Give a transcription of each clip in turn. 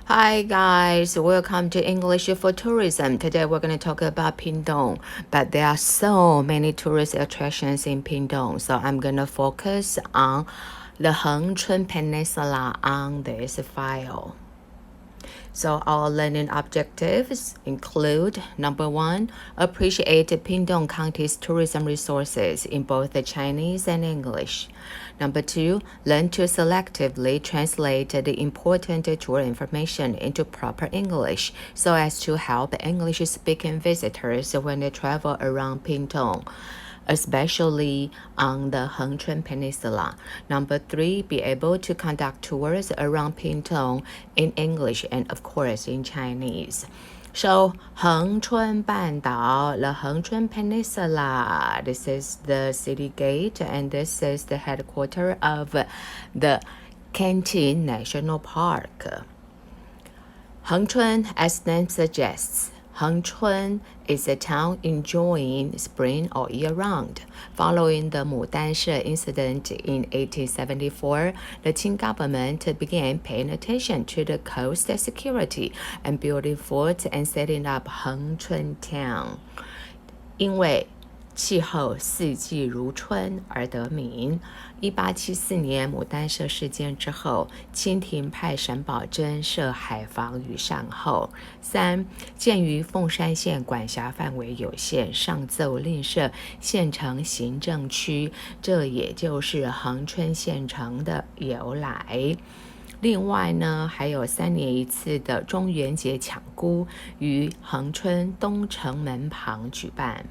Hi guys, welcome to English for Tourism. Today we're going to talk about Pingtung, but there are so many tourist attractions in Pingtung, so I'm going to focus on the Hengchun Peninsula on this file. So our learning objectives include number 1, appreciate Pingtung County's tourism resources in both the Chinese and English. Number 2, learn to selectively translate the important tour information into proper English so as to help English-speaking visitors when they travel around Pingtung, especially on the Hengchun Peninsula. Number 3, be able to conduct tours around Pingtung in English and of course in Chinese. So Hengchun 半岛, the Hengchun Peninsula, this is the city gate and this is the headquarters of the Hengchun National Park. Hengchun, as name suggests, Hengchun is a town enjoying spring all year round. Following the Mudanshe incident in 1874, the Qing government began paying attention to the coast security and building forts and setting up Hengchun town. 因为气候四季如春而得名。1874年牡丹社事件之后，清廷派沈葆桢设海防与善后。3. 鉴于凤山县管辖范围有限，上奏另设县城行政区，这也就是恒春县城的由来。另外呢，还有3年一次的中元节抢孤于恒春东城门旁举办。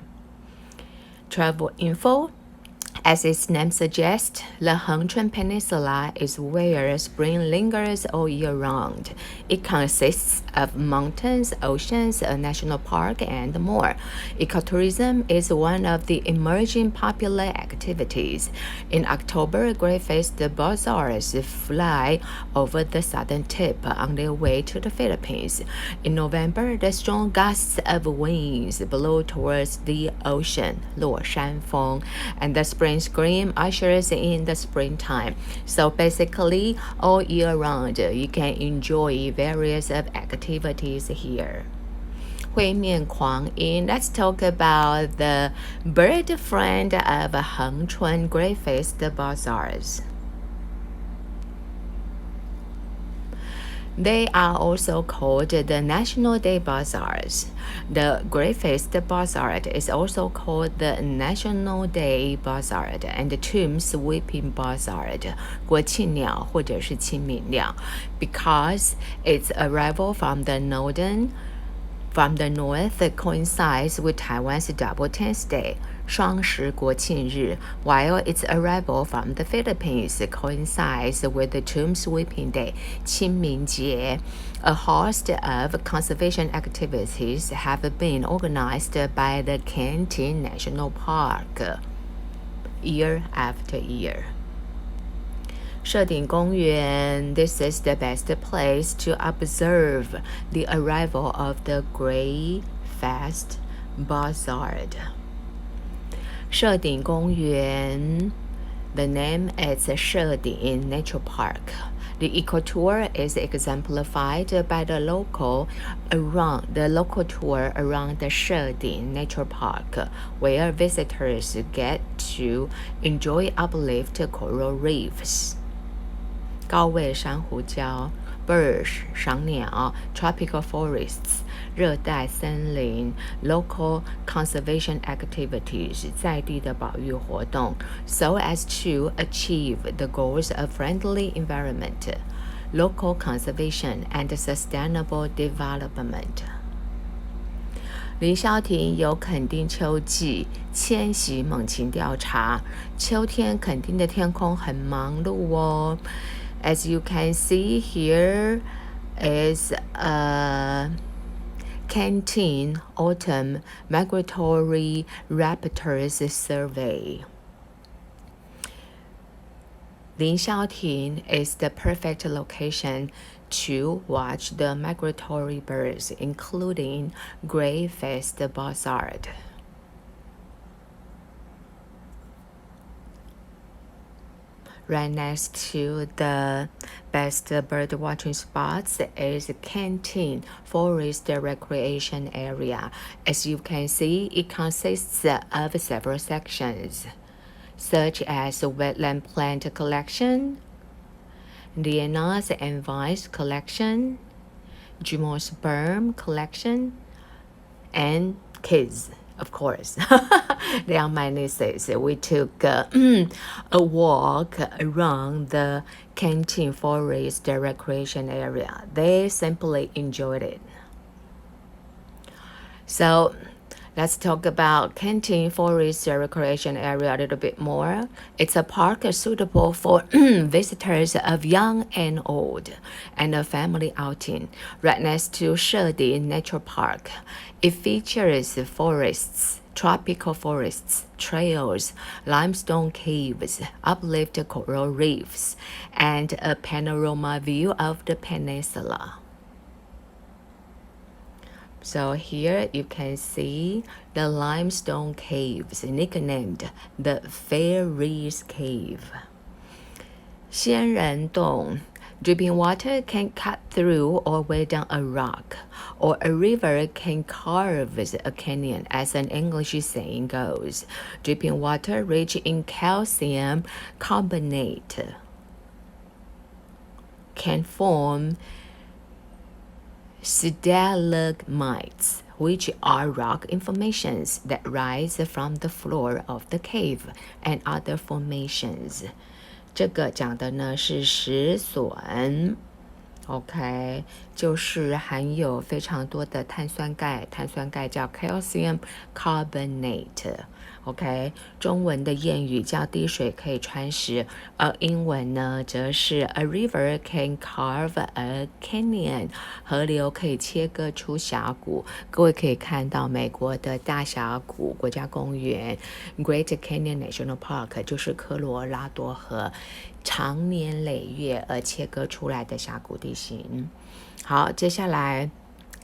Travel info. As its name suggests, the Hengchun Peninsula is where spring lingers all year round. It consists of mountains, oceans, a national park, and more. Ecotourism is one of the emerging popular activities. In October, great-faced bazaars fly over the southern tip on their way to the Philippines. In November, the strong gusts of winds blow towards the ocean, 落山风, and the spring scream ushers in the springtime. So basically, all year round, you can enjoy various activities here. 会面狂音, let's talk about the bird friend of Hengchun great-faced bazaars. They are also called the National Day Bazaars. The Great-Faced Bazaar is also called the National Day Bazaar and the Tomb Sweeping Bazaar, 国庆鸟或者是清明鸟, because its arrival from the north coincides with Taiwan's Double Tenth Day, 双十国庆日, while its arrival from the Philippines coincides with the Tomb Sweeping Day, 清明节. A host of conservation activities have been organized by the Hengchun National Park year after year. 社顶公园, this is the best place to observe the arrival of the Great-Faced Bazaar. 社顶公园, the name is 社顶 Nature Park. The eco-tour is exemplified by the local tour around the 社顶 Nature Park, where visitors get to enjoy uplift coral reefs. 高位珊瑚礁 birds 赏鸟 tropical forests 热带森林 local conservation activities 在地的保育活动 so as to achieve the goals of friendly environment, local conservation and sustainable development. 林萧庭有垦丁秋季迁徙猛禽调查，秋天垦丁的天空很忙碌哦。As you can see, here is a Hengchun Autumn Migratory Raptors Survey. 林萧庭 is the perfect location to watch the migratory birds, including gray-faced buzzard. Right next to the best bird watching spots is Canteen Forest Recreation Area. As you can see, it consists of several sections, such as wetland plant collection, lianas and vines collection, gymnosperm collection, and kids, of course. They are my nieces. We took a walk around the Canteen Forest recreation area. They simply enjoyed it. So let's talk about Canteen Forest Recreation Area a little bit more. It's a park suitable for visitors of young and old and a family outing. Right next to Shedi Nature Park, it features forests, tropical forests, trails, limestone caves, uplift coral reefs, and a panorama view of the peninsula. So here you can see the limestone caves, nicknamed the Fairies Cave. 仙人洞. Dripping water can cut through or weigh down a rock, or a river can carve a canyon, as an English saying goes. Dripping water rich in calcium carbonate can form stalagmites, which are rock formations that rise from the floor of the cave, and other formations. 这个讲的呢是石笋 OK， 就是含有非常多的碳酸钙，碳酸钙叫 calcium carbonate。OK， 中文的谚语叫滴水可以穿石，而英文呢则是 a river can carve a canyon， 河流可以切割出峡谷。各位可以看到美国的大峡谷国家公园 Great Canyon National Park 就是科罗拉多河长年累月而切割出来的峡谷地形。好，接下来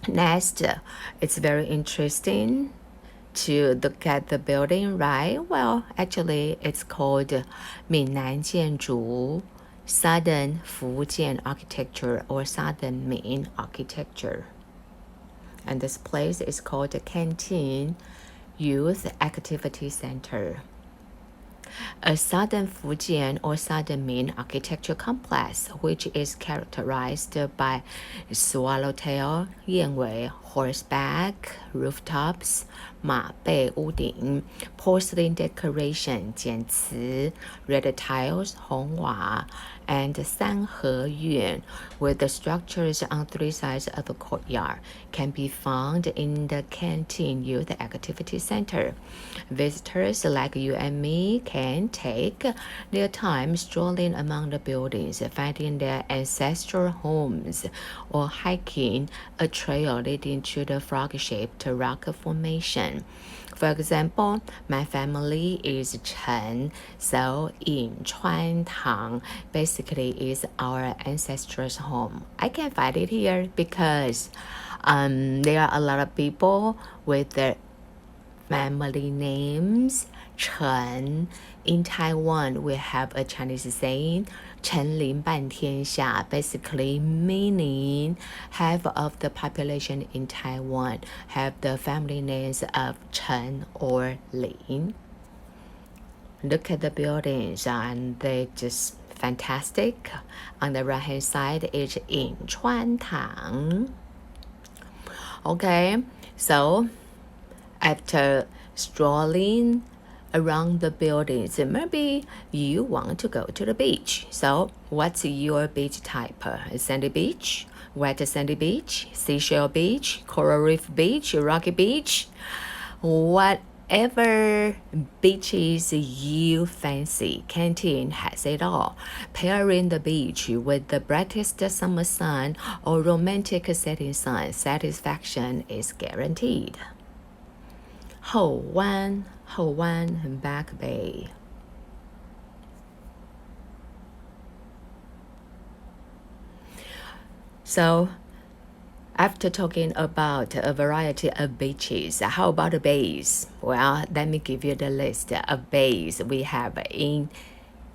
next, it's very interesting to look at the building, right? Well, actually, it's called 闽南建筑 Southern 福建 architecture or Southern Min architecture. And this place is called the Canteen Youth Activity Center. A Southern Fujian or Southern Min architecture complex, which is characterized by swallowtail, 燕尾, horseback, rooftops, 马背屋顶, porcelain decoration, 剪瓷, red tiles, 红瓦, and 三合院, with the structures on three sides of the courtyard, can be found in the Canteen Youth Activity Center. Visitors like you and me can take their time strolling among the buildings, finding their ancestral homes, or hiking a trail leading to the frog-shaped rock formation. For example, my family is Chen, so Yinchuan Tang basically is our ancestors' home. I can find it here because there are a lot of people with their family names Chen. In Taiwan, we have a Chinese saying 陈林半天下, basically meaning half of the population in Taiwan have the family names of Chen or Lin. Look at the buildings and they're just fantastic. On the right hand side is Yinchuan Tang. Okay, so after strolling around the buildings, maybe you want to go to the beach. So what's your beach type? Sandy beach, wet sandy beach, seashell beach, coral reef beach, rocky beach, whatever beaches you fancy. Canteen has it all. Pairing the beach with the brightest summer sun or romantic setting sun, satisfaction is guaranteed. 后湾 Back Bay. So, after talking about a variety of beaches, how about the bays? Well, let me give you the list of bays we have in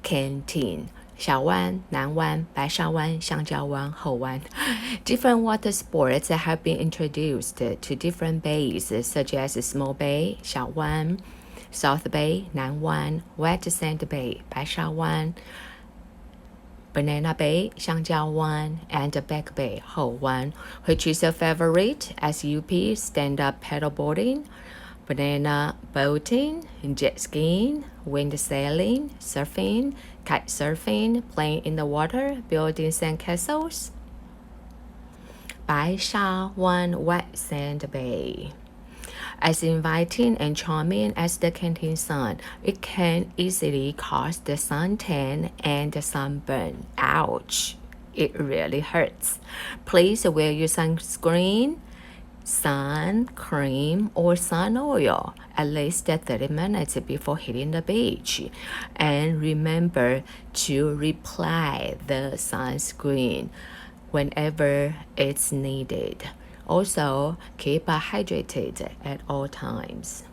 Canteen. 小湾、南湾、白沙湾、香蕉湾、后湾. Different water sports have been introduced to different bays, such as Small Bay, 小湾, South Bay, 南湾, Wet Sand Bay, 白沙湾, Banana Bay, 香蕉湾, and Back Bay, 后湾. Which is your favorite? SUP, stand-up paddleboarding, banana boating, jet skiing, wind sailing, surfing, kite surfing, playing in the water, building sandcastles. 白沙湾 Wet Sand Bay. As inviting and charming as the canteen sun, it can easily cause the suntan and sunburn. Ouch! It really hurts. Please wear your sunscreen, sun cream, or sun oil at least 30 minutes before hitting the beach. And remember to reapply the sunscreen whenever it's needed. Also, keep hydrated at all times.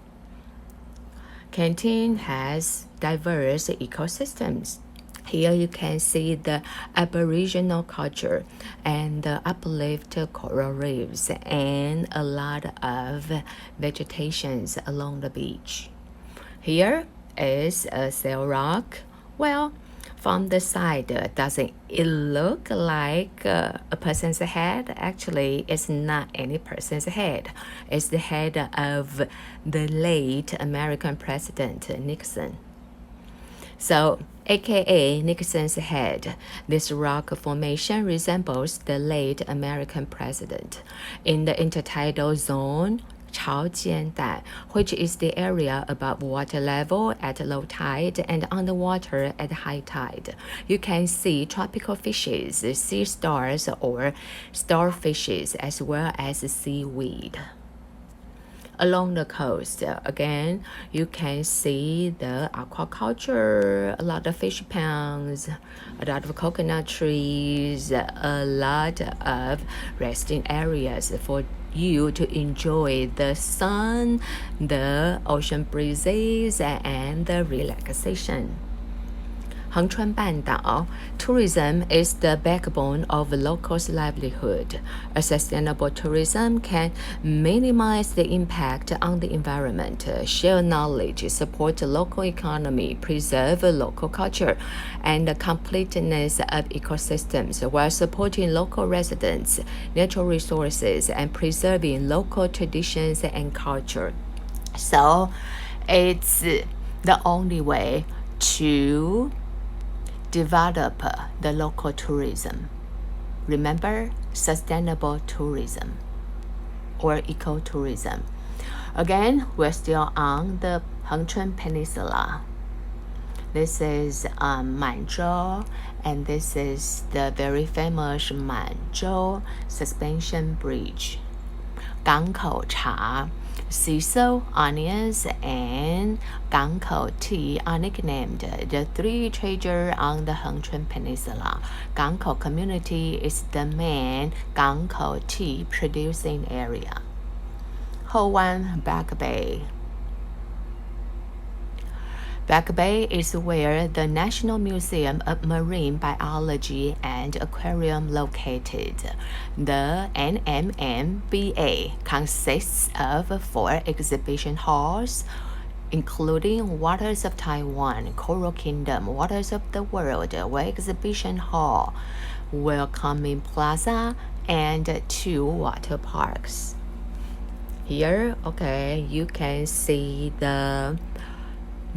Canteen has diverse ecosystems. Here you can see the Aboriginal culture and the uplift coral reefs and a lot of vegetations along the beach. Here is a sail rock. Well, from the side, doesn't it look like a person's head? Actually, it's not any person's head. It's the head of the late American President Nixon. So, aka Nixon's head, this rock formation resembles the late American president. In the intertidal zone, 潮间带, which is the area above water level at low tide and underwater at high tide, you can see tropical fishes, sea stars or starfishes, as well as seaweed. Along the coast, again, you can see the aquaculture, a lot of fish ponds, a lot of coconut trees, a lot of resting areas for you to enjoy the sun, the ocean breezes, and the relaxation. Hengchun 半岛, tourism is the backbone of locals' livelihood. A sustainable tourism can minimize the impact on the environment, share knowledge, support the local economy, preserve local culture, and the completeness of ecosystems while supporting local residents, natural resources, and preserving local traditions and culture. So, it's the only way to develop the local tourism. Remember, sustainable tourism or ecotourism. Again, we're still on the Hengchun Peninsula. This is Manzhou, and this is the very famous Manzhou Suspension Bridge. 港口茶, sea salt, onions, and 港口 tea are nicknamed the three treasures on the Hengchun Peninsula. 港口 community is the main 港口 tea producing area. 后湾 Back Bay. Back Bay is where the National Museum of Marine Biology and Aquarium located. The NMMBA consists of 4 exhibition halls, including Waters of Taiwan, Coral Kingdom, Waters of the World, Exhibition Hall, Welcoming Plaza, and 2 water parks. Here, okay, you can see the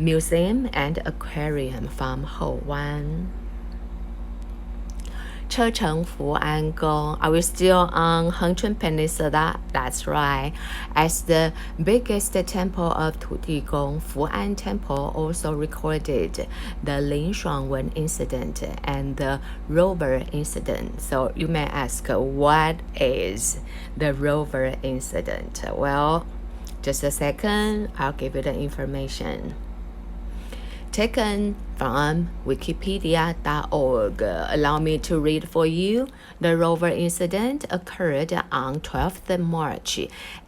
museum and aquarium from 后湾. 车城福安宫. Are we still on Hengchun Peninsula? That's right. As the biggest temple of 土地公, Fu'an Temple also recorded the Lin Shuangwen incident and the rover incident. So you may ask, what is the rover incident? Well, just a second, I'll give you the information. Taken from wikipedia.org. Allow me to read for you. The rover incident occurred on 12th March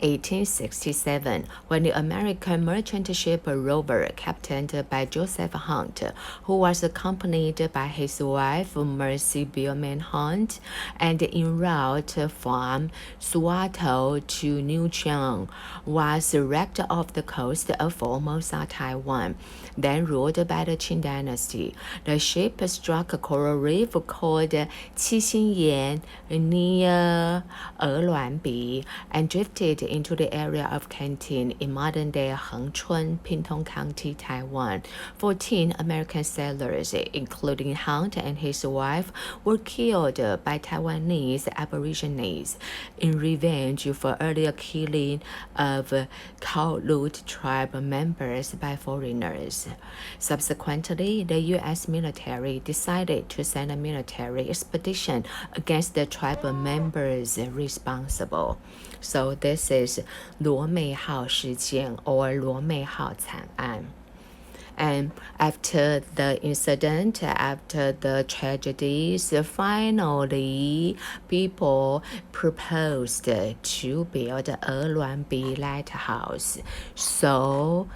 1867 when the American merchant ship Rover, captained by Joseph Hunt, who was accompanied by his wife Mercy Billman Hunt, and en route from Suato to New Chang, was wrecked off the coast of Formosa, Taiwan, then ruled by the Qing Dynasty. The ship struck a coral reef called Qixinyan near Eluanbi and drifted into the area of Canton in modern-day Hengchun, Pingtung County, Taiwan. 14 American sailors, including Hunt and his wife, were killed by Taiwanese aborigines in revenge for earlier killing of Kowloon tribe members by foreigners. Subsequently, the U.S. military decided to send a military expedition against the tribal members responsible. So this is 罗美号事件 or 罗美号惨案. And after the incident, after the tragedies, finally people proposed to build a Luanbi lighthouse so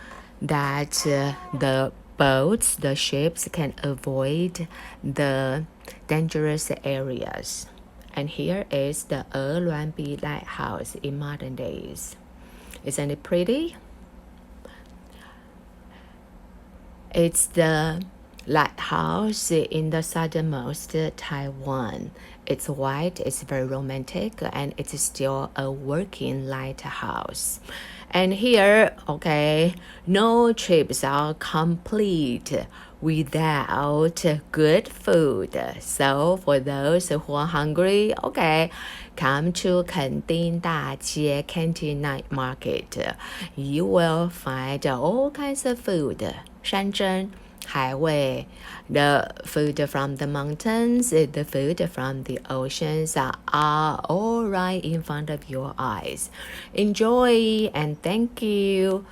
that the boats, the ships can avoid the dangerous areas. And here is the Luanbi lighthouse in modern days. Isn't it pretty? It's the lighthouse in the southernmost Taiwan. It's white, it's very romantic, and it's still a working lighthouse. And here, okay, no trips are complete without good food. So for those who are hungry, okay, come to Kenting Dajie Canton Night Market. You will find all kinds of food. 山珍海味, the food from the mountains, the food from the oceans are all right in front of your eyes. Enjoy and thank you.